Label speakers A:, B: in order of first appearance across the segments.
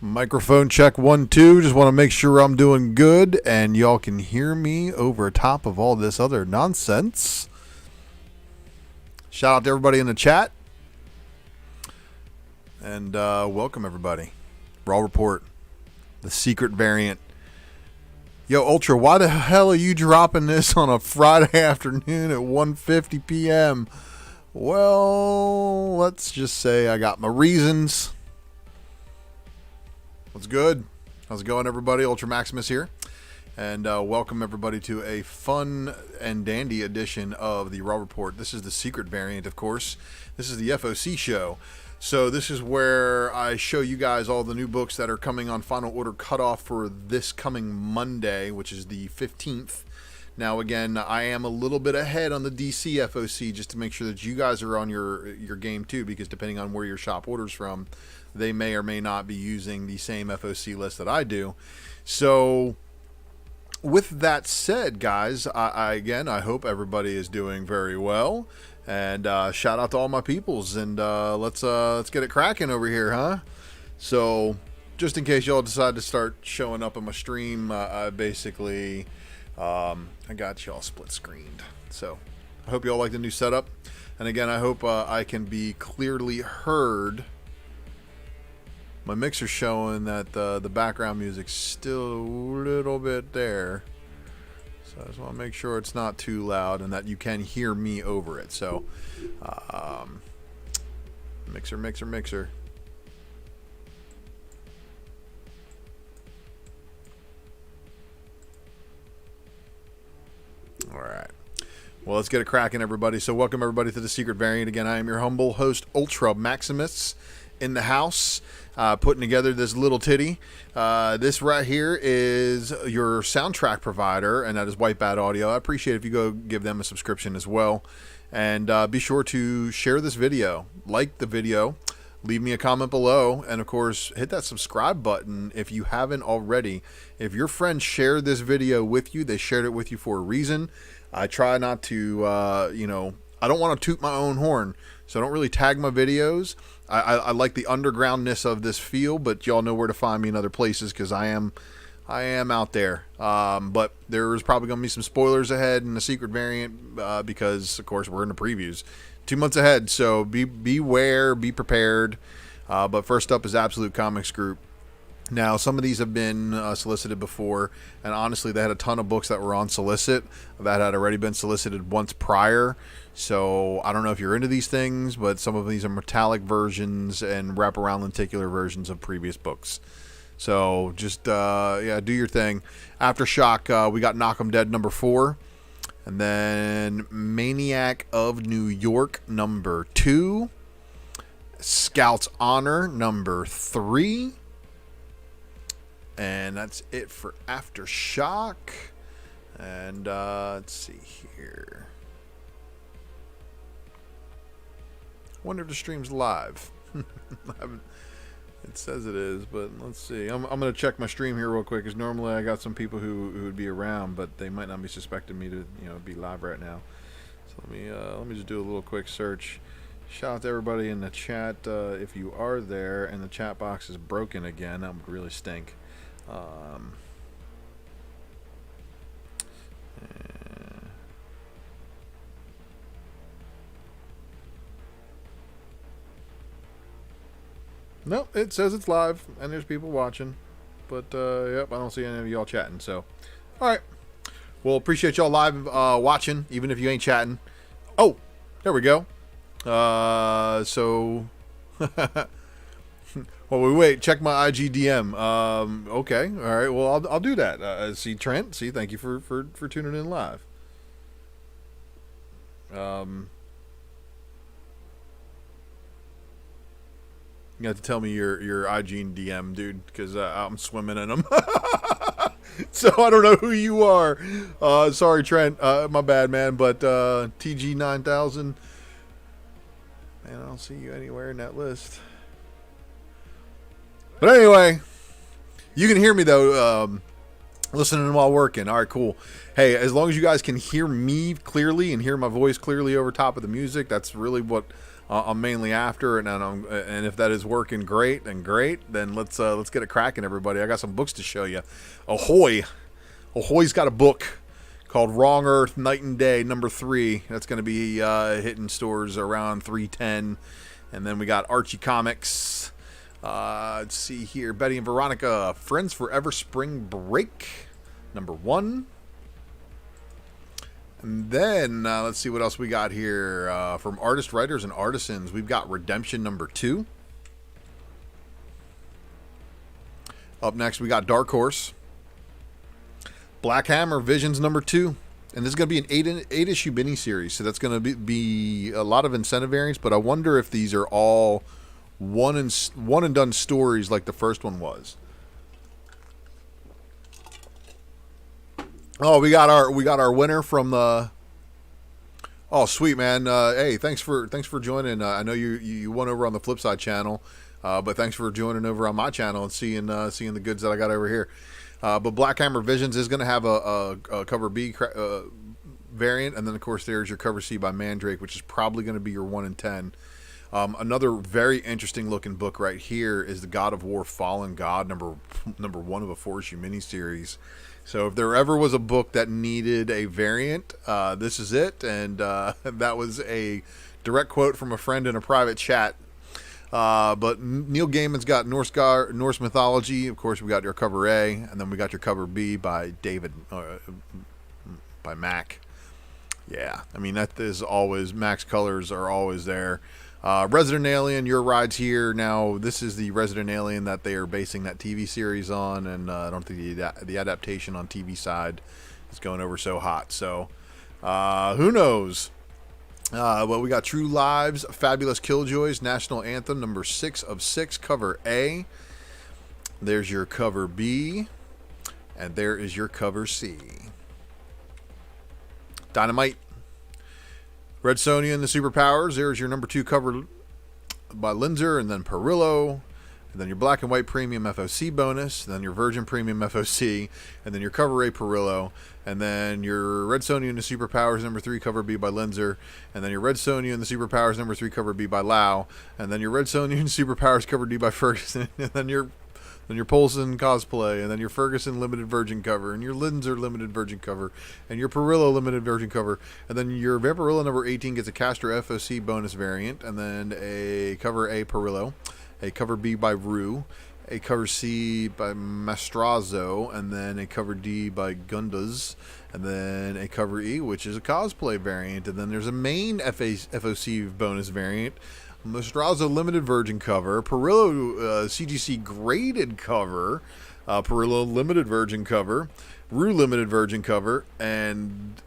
A: Microphone check 1 2. Just want to make sure I'm doing good and y'all can hear me over top of all this other nonsense. Shout out to everybody in the chat. And welcome everybody. Raw Report, the secret variant. Yo, Ultra, why the hell are you dropping this on a Friday afternoon at 1:50 p.m.? Well, let's just say I got my reasons. What's good? How's it going, everybody? Ultra Maximus here. And welcome, everybody, to a fun and dandy edition of the Raw Report. This is the secret variant, of course. This is the FOC show. So this is where I show you guys all the new books that are coming on final order cutoff for this coming Monday, which is the 15th. Now, again, I am a little bit ahead on the DC FOC just to make sure that you guys are on your game too, because depending on where your shop orders from, they may or may not be using the same FOC list that I do. So with that said, guys, I hope everybody is doing very well. And shout out to all my peoples, and let's get it cracking over here, huh? So just in case y'all decide to start showing up on my stream, I basically I got y'all split screened. So I hope y'all like the new setup, and again, I hope I can be clearly heard. My mixer's showing that the background music's still a little bit there. So I just want to make sure it's not too loud and that you can hear me over it. So, mixer. All right. Well, let's get it cracking, everybody. So welcome, everybody, to the secret variant. Again, I am your humble host, Ultra Maximus, in the house. Putting together this little titty. This right here is your soundtrack provider, and that is White Bat Audio. I appreciate if you go give them a subscription as well. And be sure to share this video, like the video, leave me a comment below, and of course, hit that subscribe button if you haven't already. If your friends shared this video with you, they shared it with you for a reason. I try not to, I don't want to toot my own horn, so I don't really tag my videos. I like the undergroundness of this feel, but y'all know where to find me in other places because I am out there. But there's probably going to be some spoilers ahead in the secret variant because, of course, we're in the previews 2 months ahead. So beware, be prepared. But first up is Absolute Comics Group. Now, some of these have been solicited before, and honestly, they had a ton of books that were on solicit that had already been solicited once prior. So I don't know if you're into these things, but some of these are metallic versions and wraparound lenticular versions of previous books. So just, do your thing. Aftershock, we got Knock 'em Dead number 4. And then Maniac of New York number 2. Scout's Honor number 3. And that's it for Aftershock. And let's see here. I wonder if the stream's live. It says it is, but let's see. I'm going to check my stream here real quick, because normally I got some people who would be around, but they might not be suspecting me to be live right now. So let me just do a little quick search. Shout out to everybody in the chat. If you are there and the chat box is broken again, that would really stink. No, it says it's live and there's people watching, but yep, I don't see any of y'all chatting. So, all right, well, appreciate y'all live watching, even if you ain't chatting. Oh, there we go. So. Well, wait. Check my IGDM. Okay. All right. Well, I'll do that. See, Trent. See, thank you for tuning in live. You have to tell me your IGDM, dude, because I'm swimming in them. So I don't know who you are. Sorry, Trent. My bad, man. But TG9000. Man, I don't see you anywhere in that list. But anyway, you can hear me, though, listening while working. All right, cool. Hey, as long as you guys can hear me clearly and hear my voice clearly over top of the music, that's really what I'm mainly after, and if that is working great, then let's get it cracking, everybody. I got some books to show you. Ahoy's got a book called Wrong Earth, Night and Day, number 3. That's going to be hitting stores around 310. And then we got Archie Comics. Let's see here. Betty and Veronica, Friends Forever Spring Break, number 1. And then let's see what else we got here. From Artist, Writers, and Artisans, we've got Redemption number 2. Up next, we got Dark Horse. Black Hammer, Visions number 2. And this is going to be an 8-issue miniseries, so that's going to be a lot of incentive variants, but I wonder if these are all one and done stories like the first one was. Oh, we got our winner from the. Oh, sweet, man! Hey, thanks for joining. I know you won over on the Flipside channel, but thanks for joining over on my channel and seeing the goods that I got over here. But Black Hammer Visions is going to have a cover B variant, and then of course there's your cover C by Mandrake, which is probably going to be your 1 in 10. Another very interesting looking book right here is the God of War Fallen God, number 1 of a 4-issue miniseries. So if there ever was a book that needed a variant, this is it. And that was a direct quote from a friend in a private chat. But Neil Gaiman's got Norse mythology. Of course, we got your cover A, and then we got your cover B by by Mac. Yeah, I mean, that is always, Mac's colors are always there. Resident Alien, Your Ride's Here. Now, this is the Resident Alien that they are basing that TV series on, and I don't think the adaptation on TV side is going over so hot. So, who knows? Well, we got True Lives, Fabulous Killjoys, National Anthem, number 6 of 6, cover A. There's your cover B, and there is your cover C. Dynamite, Red Sonja and the Superpowers. There's your number 2 cover by Linzer, and then Perillo, and then your Black and White Premium FOC bonus, and then your Virgin Premium FOC, and then your cover A Perillo, and then your Red Sonja and the Superpowers number 3 cover B by Linzer, and then your Red Sonja and the Superpowers number 3 cover B by Lau, and then your Red Sonja and Superpowers cover D by Ferguson, and then your Polson cosplay, and then your Ferguson limited virgin cover, and your Linzer limited virgin cover, and your Perillo limited virgin cover, and then your Vampirilla number 18 gets a Castor FOC bonus variant, and then a cover A Perillo, a cover B by Rue, a cover C by Mastrazo, and then a cover D by Gundas, and then a cover E, which is a cosplay variant, and then there's a main FOC bonus variant, Mastrazo limited virgin cover, Perillo CGC graded cover, Perillo limited virgin cover, Rue limited virgin cover, and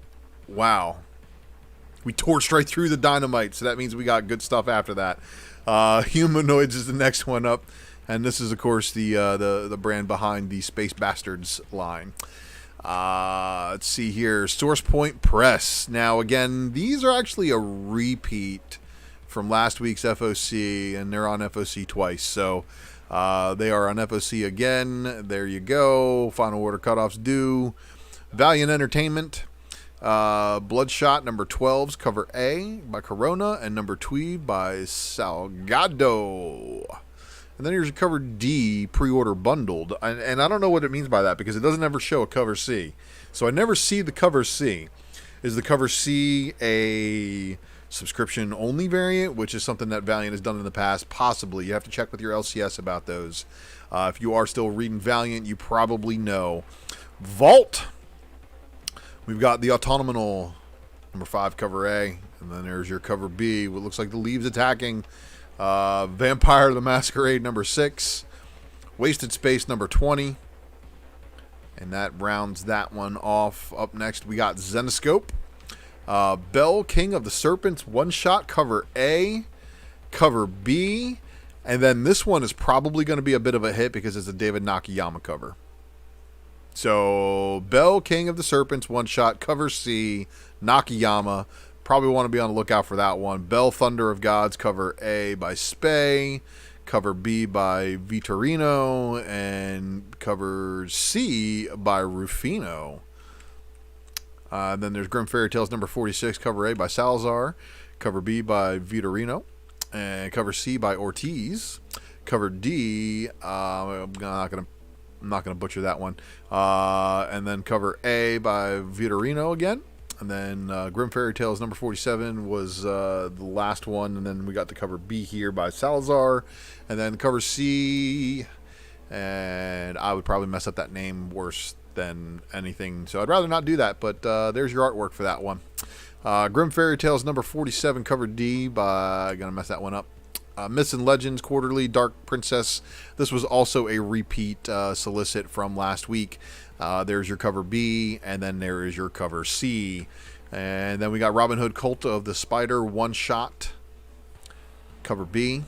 A: wow, we torched right through the Dynamite, so that means we got good stuff after that. Humanoids is the next one up, and this is of course the brand behind the Space Bastards line. Let's see here, Source Point Press. Now again, these are actually a repeat from last week's FOC, and they're on FOC twice, so they are on FOC again. There you go. Final order cutoffs due. Valiant Entertainment, Bloodshot number 12's cover A by Corona, and number 2 by Salgado. And then here's a cover D pre-order bundled, and I don't know what it means by that because it doesn't ever show a cover C, so I never see the cover C. Is the cover C a subscription only variant, which is something that Valiant has done in the past? Possibly. You have to check with your LCS about those. If you are still reading Valiant, you probably know. Vault, we've got the Autonominal number 5 cover A, and then there's your cover B, what looks like the Leaves Attacking, Vampire the Masquerade number 6, Wasted Space number 20, and that rounds that one off. Up next we got Zenoscope, Bell, King of the Serpents, one-shot cover A, cover B, and then this one is probably going to be a bit of a hit because it's a David Nakayama cover. So, Bell, King of the Serpents, one-shot cover C, Nakayama. Probably want to be on the lookout for that one. Bell, Thunder of Gods, cover A by Spey, cover B by Vitorino, and cover C by Rufino. Then there's Grim Fairy Tales number 46, cover A by Salazar, cover B by Vitorino, And cover C by Ortiz. Cover D, I'm not gonna butcher that one. And then cover A by Vitorino again. And then Grim Fairy Tales number 47 was the last one. And then we got the cover B here by Salazar. And then cover C, and I would probably mess up that name worse than anything, so I'd rather not do that. But there's your artwork for that one. Grim Fairy Tales number 47, cover D by, gonna mess that one up. Myths and Legends Quarterly, Dark Princess. This was also a repeat solicit from last week. There's your cover B, and then there is your cover C. And then we got Robin Hood Cult of the Spider one shot, cover B.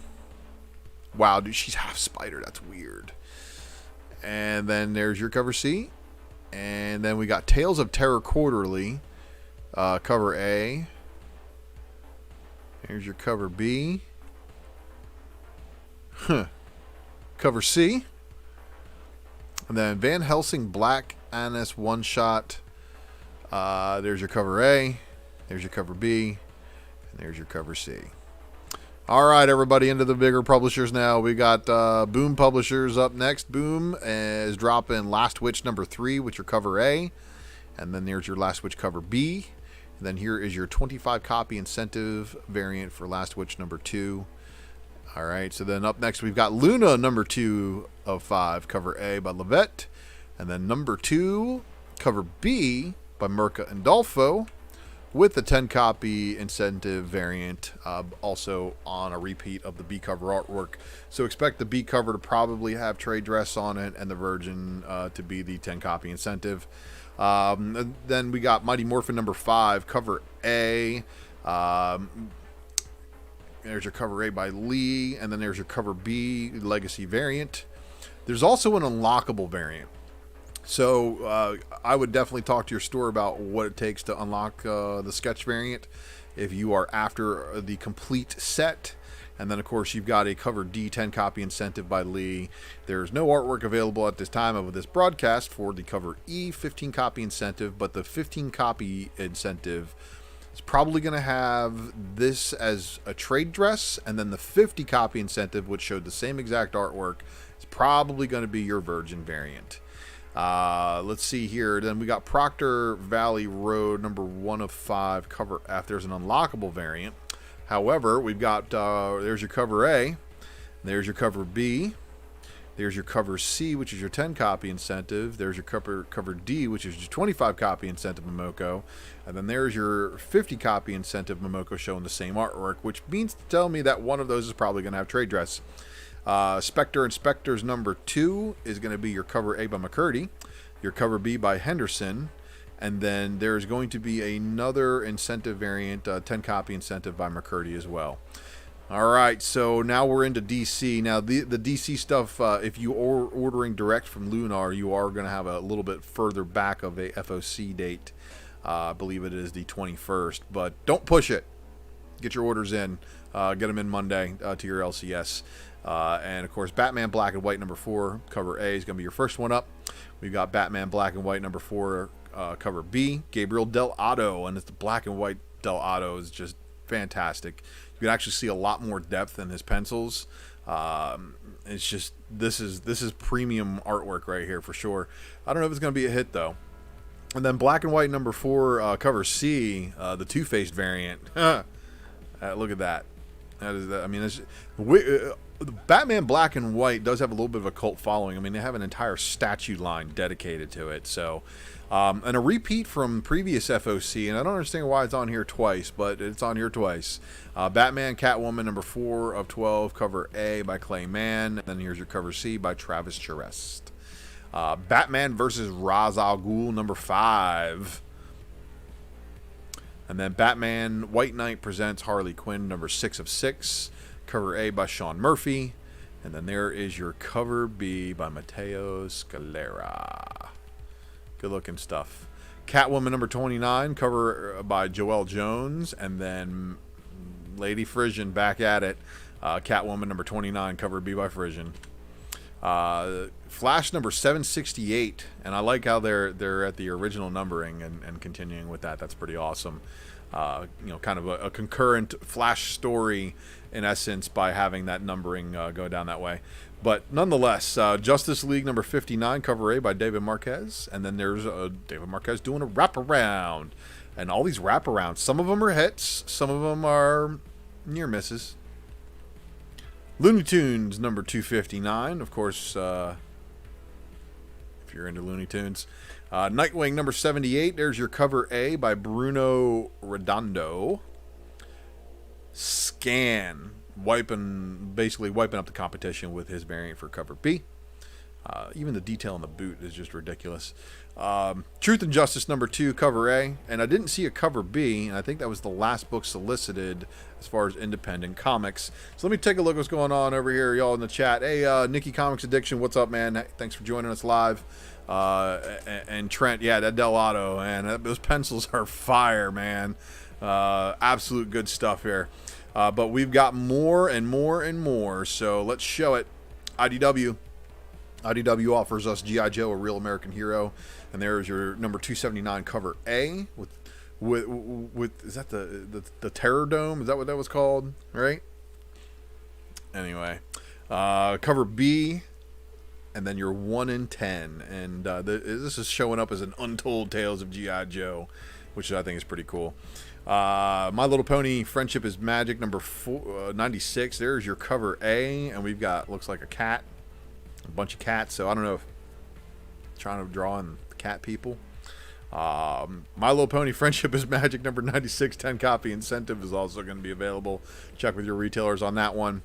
A: Wow, dude, she's half spider. That's weird. And then there's your cover C. And then we got Tales of Terror Quarterly, cover A. Here's your cover B. Cover C. And then Van Helsing Black Annis one shot. There's your cover A. There's your cover B. And there's your cover C. All right, everybody, into the bigger publishers now. We got Boom Publishers up next. Boom is dropping Last Witch number 3 with your cover A. And then there's your Last Witch cover B. And then here is your 25 copy incentive variant for Last Witch number 2. All right, so then up next we've got Luna number 2 of 5, cover A by Levette. And then number 2, cover B by Mirka and Dolfo, with the 10 copy incentive variant, also on a repeat of the B cover artwork. So expect the B cover to probably have trade dress on it, and the Virgin to be the 10 copy incentive. Then we got Mighty Morphin number 5, cover A. There's your cover A by Lee, and then there's your cover B Legacy variant. There's also an unlockable variant. So I would definitely talk to your store about what it takes to unlock the sketch variant if you are after the complete set. And then, of course, you've got a cover D 10 copy incentive by Lee. There's no artwork available at this time of this broadcast for the cover E 15 copy incentive, but the 15 copy incentive is probably going to have this as a trade dress, and then the 50 copy incentive, which showed the same exact artwork, is probably going to be your Virgin variant. Let's see here. Then we got Proctor Valley Road number 1 of 5, cover F. There's an unlockable variant. However, we've got there's your cover A, there's your cover B, there's your cover C, which is your 10 copy incentive, there's your cover D, which is your 25 copy incentive Momoko, and then there's your 50 copy incentive Momoko showing the same artwork, which means to tell me that one of those is probably going to have trade dress. Spectre Inspectors number 2 is going to be your cover A by McCurdy, your cover B by Henderson, and then there's going to be another incentive variant, 10 copy incentive by McCurdy as well. All right, so now we're into DC. Now the DC stuff, if you are ordering direct from Lunar, you are going to have a little bit further back of a FOC date. I believe it is the 21st, but don't push it. Get your orders in. Get them in Monday to your LCS. And of course, Batman Black and White number 4, cover A is going to be your first one up. We've got Batman Black and White number 4, cover B, Gabriel Del Otto, and it's the black and white Del Otto is just fantastic. You can actually see a lot more depth in his pencils. It's just this is premium artwork right here for sure. I don't know if it's going to be a hit though. And then Black and White number 4, cover C, the Two-Faced variant. Look at that. That is that. I mean, Batman Black and White does have a little bit of a cult following. I mean, they have an entire statue line dedicated to it. So, and a repeat from previous FOC, and I don't understand why it's on here twice, but it's on here twice. Batman Catwoman number 4 of 12, cover A by Clay Mann. And then here's your cover C by Travis Charest. Batman versus Ra's al Ghul number 5. And then Batman White Knight presents Harley Quinn number 6 of 6, cover A by Sean Murphy. And then there is your cover B by Matteo Scalera. Good looking stuff. Catwoman number 29, cover by Joelle Jones. And then Lady Frisian back at it. Catwoman number 29, cover B by Frisian. Flash number 768, and I like how they're at the original numbering and continuing with that. That's pretty awesome. kind of a concurrent Flash story in essence by having that numbering go down that way. But nonetheless, Justice League number 59, cover A by David Marquez. And then there's David Marquez doing a wraparound. And all these wraparounds, some of them are hits, some of them are near misses. Looney Tunes number 259, of course, if you're into Looney Tunes. Nightwing number 78, there's your cover A by Bruno Redondo. Scan, basically wiping up the competition with his variant for cover B. Even the detail on the boot is just ridiculous. Truth and Justice number 2, cover A. And I didn't see a cover B, and I think that was the last book solicited as far as independent comics. So let me take a look at what's going on over here, y'all in the chat. Hey, Nikki Comics Addiction, what's up, man? Thanks for joining us live. And Trent, yeah, that Delato, man, those pencils are fire, man. Absolute good stuff here. But we've got more and more and more, so let's show it. IDW offers us G.I. Joe, a real American hero, and there's your number 279 cover A with is that the Terror Dome? Is that what that was called? Right? Anyway, cover B, and then your 1 in 10, and this is showing up as an Untold Tales of G.I. Joe, which I think is pretty cool. My Little Pony Friendship is Magic number 96. There's your cover A, and we've got, looks like a cat, a bunch of cats. So I don't know if trying to draw in the cat people. My Little Pony Friendship is Magic number 96, 10 copy incentive is also going to be available. Check with your retailers on that one.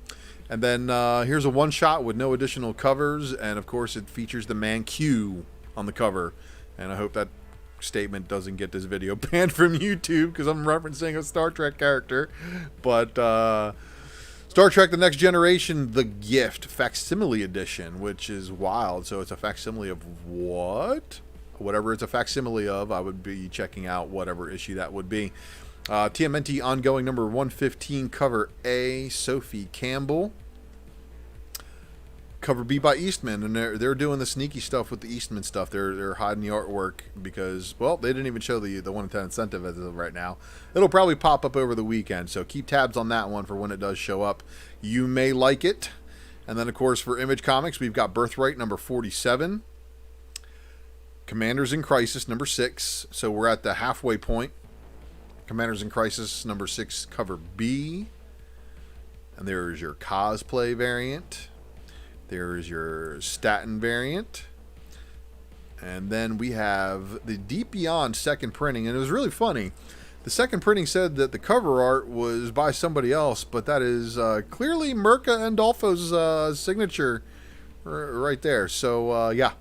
A: And then here's a one shot with no additional covers, and of course it features the man Q on the cover. And I hope that statement doesn't get this video banned from YouTube because I'm referencing a Star Trek character. But Star Trek The Next Generation, The Gift, Facsimile Edition, which is wild. So it's a facsimile of what? Whatever it's a facsimile of, I would be checking out whatever issue that would be. TMNT Ongoing number 115, cover A, Sophie Campbell. Cover B by Eastman, and they're doing the sneaky stuff with the Eastman stuff. They're hiding the artwork because, well, they didn't even show the 1 in 10 incentive as of right now. It'll probably pop up over the weekend, so keep tabs on that one for when it does show up. You may like it. And then, of course, for Image Comics, we've got Birthright number 47. Commanders in Crisis number 6. So we're at the halfway point. Commanders in Crisis number 6, cover B. And there's your cosplay variant. There's your Staten variant. And then we have the Deep Beyond second printing. And it was really funny. The second printing said that the cover art was by somebody else, but that is clearly Mirka Andolfo's signature right there. So, yeah.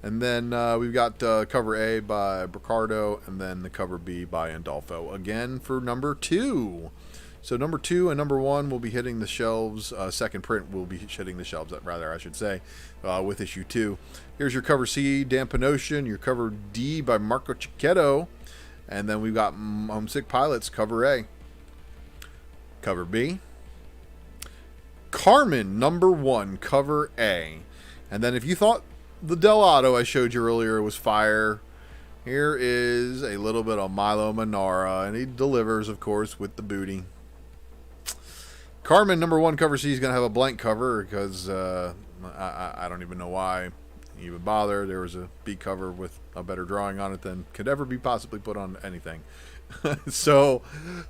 A: And then we've got cover A by Ricardo, and then the cover B by Andolfo. Again for number 2. So number 2 and number 1 will be hitting the shelves. Second print will be hitting the shelves, rather, I should say, with issue 2. Here's your cover C, Dan Panosian. Your cover D by Marco Cicchetto. And then we've got Homesick Pilots, cover A. Cover B. Carmen, number 1, cover A. And then if you thought the Delato I showed you earlier was fire, here is a little bit of Milo Manara, and he delivers, of course, with the booty. Carmen, number 1, cover C is going to have a blank cover because I don't even know why he would bother. There was a B cover with a better drawing on it than could ever be possibly put on anything. So,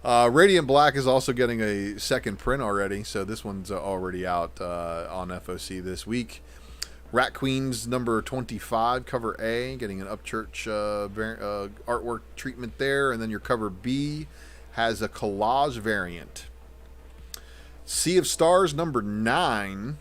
A: Radiant Black is also getting a second print already, so this one's already out on FOC this week. Rat Queens number 25, cover A, getting an Upchurch artwork treatment there. And then your cover B has a collage variant. Sea of Stars number 9.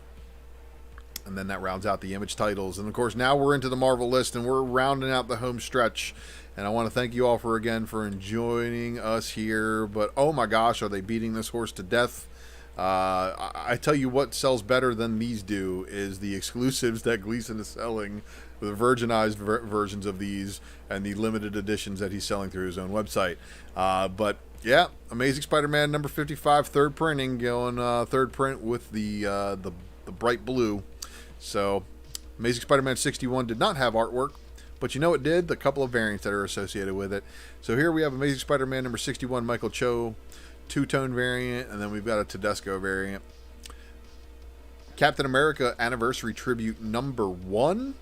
A: And then that rounds out the Image titles. And of course, now we're into the Marvel list and we're rounding out the home stretch. And I want to thank you all for joining us here. But oh my gosh, are they beating this horse to death? I tell you what sells better than these do is the exclusives that Gleason is selling, the virginized versions of these and the limited editions that he's selling through his own website. But yeah, Amazing Spider-Man number 55, third printing, going third print with the bright blue. So Amazing Spider-Man 61 did not have artwork, but you know it did? The couple of variants that are associated with it. So here we have Amazing Spider-Man number 61, Michael Cho, two-tone variant, and then we've got a Tedesco variant. Captain America Anniversary Tribute number 1.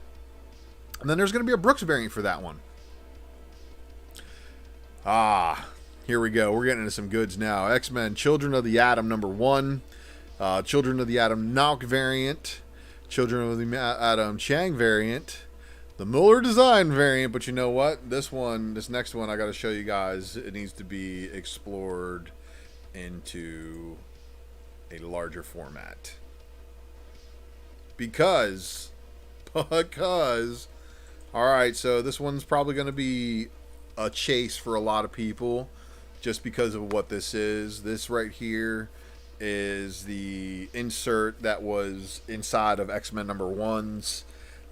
A: And then there's going to be a Brooks variant for that one. Here we go. We're getting into some goods now. X-Men Children of the Atom number 1. Children of the Atom Nauk variant. Children of the Atom Chang variant. The Muller Design variant. But you know what? This next one, I got to show you guys. It needs to be explored into a larger format. Because, alright, so this one's probably going to be a chase for a lot of people just because of what this is. This right here is the insert that was inside of X-Men number 1's.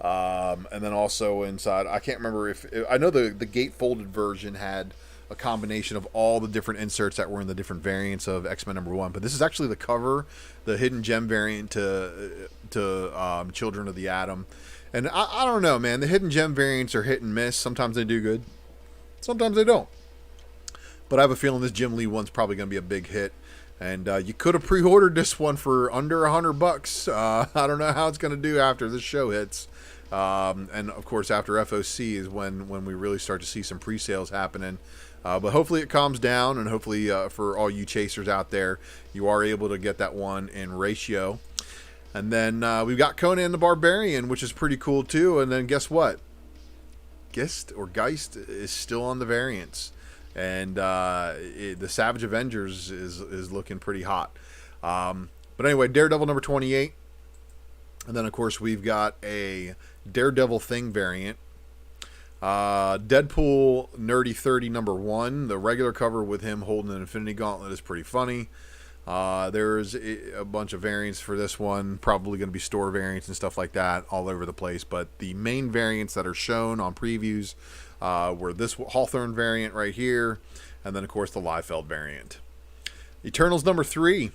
A: And then also inside, I can't remember I know the gatefolded version had a combination of all the different inserts that were in the different variants of X-Men number 1, but this is actually the cover, the hidden gem variant to Children of the Atom. And I don't know, man, the hidden gem variants are hit and miss. Sometimes they do good, sometimes they don't. But I have a feeling this Jim Lee one's probably going to be a big hit. And you could have pre-ordered this one for under $100. I don't know how it's going to do after this show hits. And of course, after FOC is when we really start to see some pre-sales happening. But hopefully it calms down, and hopefully for all you chasers out there, you are able to get that one in ratio. And then we've got Conan the Barbarian, which is pretty cool too. And then guess what? Geist is still on the variants. And the Savage Avengers is looking pretty hot. But anyway, Daredevil number 28. And then, of course, we've got a Daredevil Thing variant. Deadpool Nerdy 30 number 1. The regular cover with him holding an Infinity Gauntlet is pretty funny. There's a bunch of variants for this one. Probably going to be store variants and stuff like that all over the place. But the main variants that are shown on previews were this Hawthorne variant right here. And then, of course, the Liefeld variant. Eternals number 3.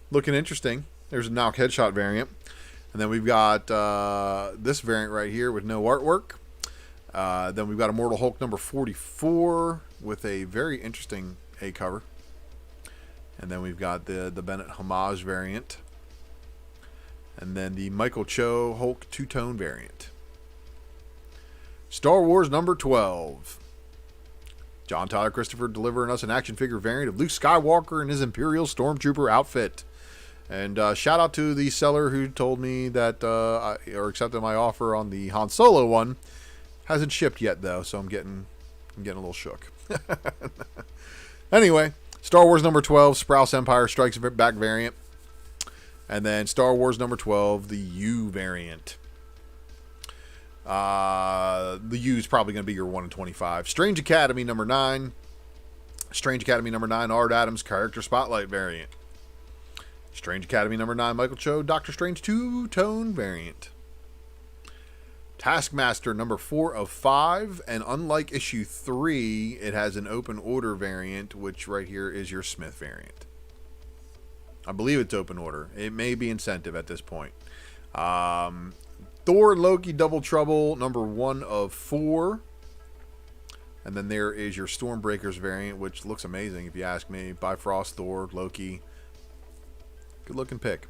A: Looking interesting. There's a Nauk Headshot variant. And then we've got this variant right here with no artwork. Then we've got Immortal Hulk number 44 with a very interesting A cover. And then we've got the Bennett Homage variant. And then the Michael Cho Hulk two-tone variant. Star Wars number 12. John Tyler Christopher delivering us an action figure variant of Luke Skywalker in his Imperial Stormtrooper outfit. And shout out to the seller who told me that, or accepted my offer on the Han Solo one. Hasn't shipped yet though, so I'm getting a little shook. Anyway, Star Wars number 12, Sprouse Empire Strikes Back variant. And then Star Wars number 12, the U variant. The U is probably going to be your 1 in 25. Strange Academy number 9. Strange Academy number 9, Art Adams Character Spotlight variant. Strange Academy number 9, Michael Cho, Doctor Strange two-tone variant. Taskmaster number 4 of 5, and unlike issue 3, it has an open order variant, which right here is your Smith variant. I believe it's open order. It may be incentive at this point. Thor Loki Double Trouble number 1 of 4. And then there is your Stormbreakers variant, which looks amazing if you ask me. Bifrost, Thor, Loki. Good looking pick.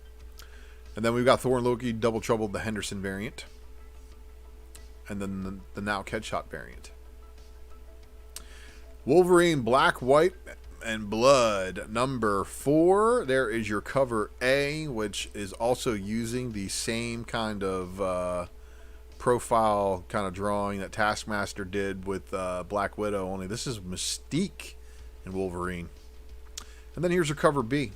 A: And then we've got Thor and Loki Double Trouble, the Henderson variant. And then the Nauk Headshot variant. Wolverine Black, White, and Blood number 4. There is your cover A, which is also using the same kind of profile kind of drawing that Taskmaster did with Black Widow, only this is Mystique and Wolverine. And then here's your cover B.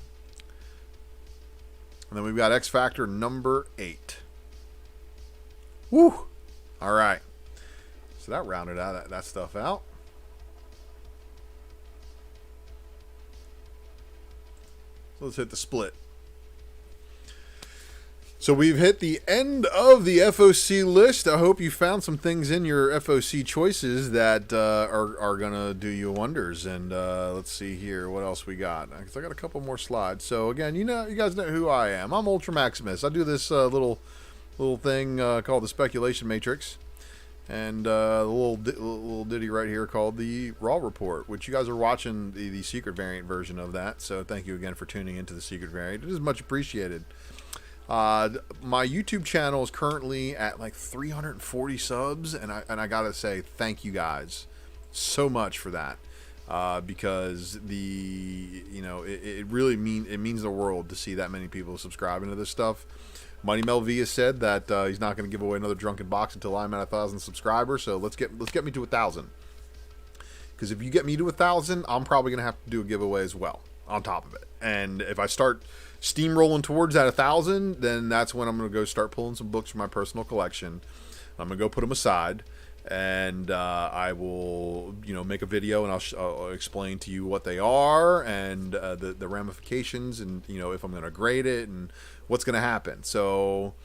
A: And then we've got X Factor number 8. Woo! All right. So that rounded out that stuff out. So let's hit the split. So we've hit the end of the FOC list. I hope you found some things in your FOC choices that are going to do you wonders. And let's see here what else we got. Because I got a couple more slides. So again, you guys know who I am. I'm Ultra Maximus. I do this little thing called the Speculation Matrix. and the little ditty right here called the Raw Report, which you guys are watching the secret variant version of that. So thank you again for tuning into the secret variant. It is much appreciated. My YouTube channel is currently at like 340 subs, and I gotta say thank you guys so much for that, because it really means the world to see that many people subscribing to this stuff. Mighty Mel V has said that he's not going to give away another drunken box until I'm at 1,000 subscribers. So let's get me to 1,000. Because if you get me to 1,000, I'm probably going to have to do a giveaway as well on top of it. And if I start steamrolling towards that 1,000, then that's when I'm going to go start pulling some books from my personal collection. I'm going to go put them aside, and I will, make a video, and I'll explain to you what they are and the ramifications, and if I'm going to grade it and what's going to happen. So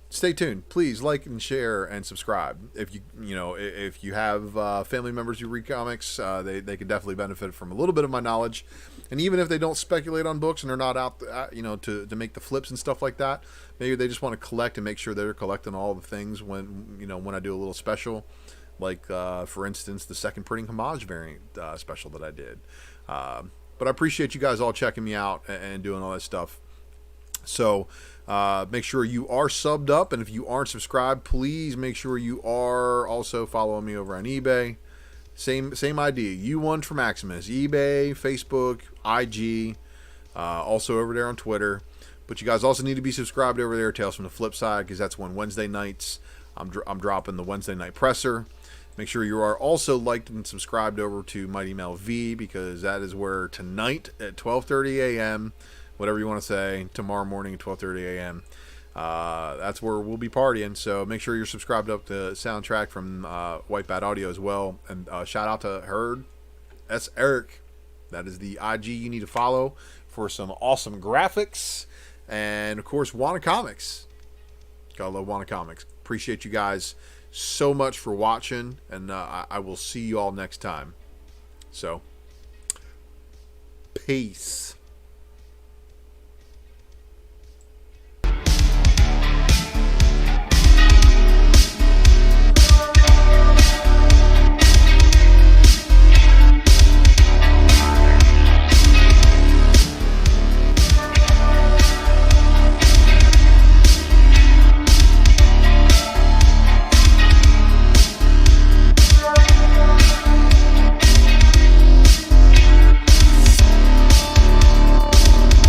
A: stay tuned. Please like and share and subscribe. If you have family members who read comics, they could definitely benefit from a little bit of my knowledge. And even if they don't speculate on books and they're not out, to make the flips and stuff like that, maybe they just want to collect and make sure they're collecting all the things when I do a little special, like for instance the second printing homage variant special that I did. But I appreciate you guys all checking me out and doing all that stuff. So make sure you are subbed up, and if you aren't subscribed, please make sure you are also following me over on eBay. Same idea. U1 for Maximus. eBay, Facebook, IG, also over there on Twitter. But you guys also need to be subscribed over there, Tales from the Flip Side, because that's when Wednesday nights I'm dropping the Wednesday night presser. Make sure you are also liked and subscribed over to Mighty Mel V, because that is where tonight at 12:30 a.m., whatever you want to say, tomorrow morning at 12:30 a.m., that's where we'll be partying. So make sure you're subscribed up to Soundtrack from White Bat Audio as well. And shout out to Herd S. Eric. That is the IG you need to follow for some awesome graphics. And of course, Wanna Comics. Gotta love Wanna Comics. Appreciate you guys so much for watching, and I will see you all next time. So, peace.